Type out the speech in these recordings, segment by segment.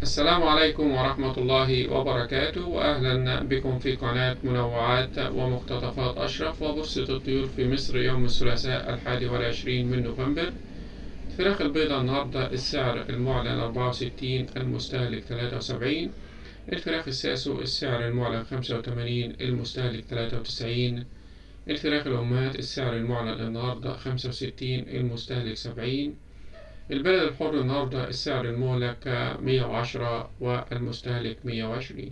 السلام عليكم ورحمة الله وبركاته، وأهلا بكم في قناة منوعات ومقتطفات أشرف وبورصة الطيور في مصر يوم الثلاثاء 21 من نوفمبر. فراخ البيضة النهاردة السعر المعلن 64، المستهلك 73. الفراخ الساسو السعر المعلن 85، المستهلك 93. الفراخ الأمهات السعر المعلن النهاردة 65، المستهلك 70. البلد الحر النهاردة السعر المهلك 110 والمستهلك 120.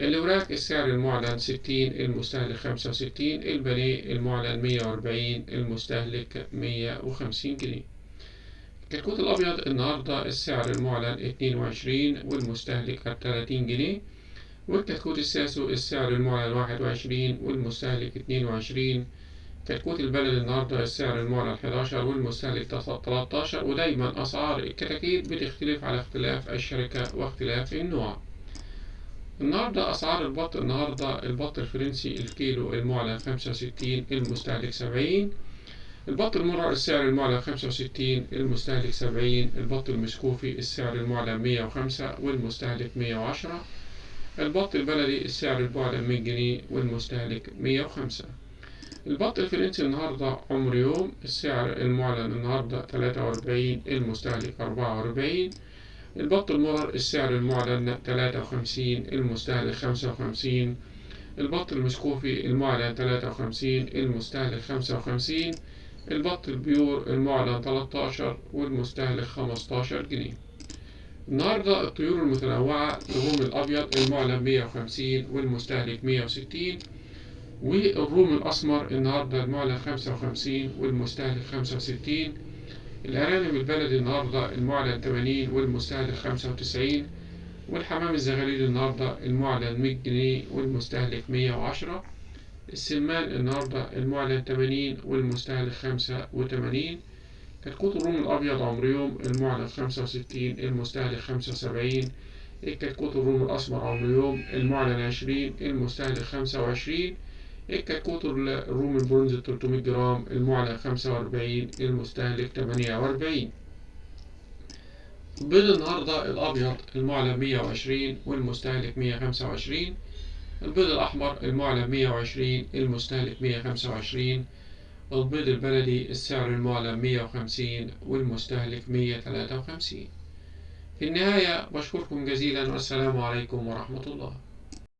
الأوراق السعر المعلن 60، المستهلك 65. البني المعلن 140، المستهلك 150 جنيه. الكتكوت الأبيض النهاردة السعر المعلن 22 والمستهلك 30 جنيه. والكتكوت الساسو السعر المعلن 21 والمستهلك 22. كتكوت البلد النهاردة السعر المعلن 11 والمستهلك 13. ودايما أسعار الكتاكيت بتختلف على اختلاف الشركة واختلاف النوع. النهاردة أسعار البط النهاردة البط الفرنسي الكيلو المعلن 65، المستهلك 70. البط المرة السعر المعلن 65، المستهلك 70. البط المسكوفي السعر المعلن 105 والمستهلك 110. البط البلدي السعر المعلن 100 جنيه والمستهلك 105. البط الفرنسي النهاردة عمر يوم السعر المعلن النهاردة 43، المستهلك 44. البط المرر السعر المعلن 53، المستهلك 55. البط المسكوفي المعلن 53، المستهلك 55. البط البيور المعلن 13 والمستهلك 15 جنيه. النهاردة الطيور المتنوعة الروم الأبيض المعلن 150 والمستهلك 160. والروم الأسمر النهاردة المعلن 55 والمستهلك 65. الأرانب البلدي النهاردة المعلن 80 والمستهلك 95. والحمام الزغاليل النهاردة المعلن 100 جنيه والمستهلك 110. السمان النهاردة المعلن 80 والمستهلك 85. كتكوت الروم الأبيض عمر يوم المعلن 65، المستهلك 75. الكتكوت الروم الأسمر عمر يوم المعلن 20، المستهلك 25. الكتكوت الروم البرونز 300 جرام المعلن 45، المستهلك 48. البيض النهاردة الأبيض المعلن 120 والمستهلك 125. البيض الأحمر المعلن 120، المستهلك 125. البيض البلدي السعر المعلن 150 والمستهلك 153. في النهاية بشكركم جزيلا، والسلام عليكم ورحمة الله.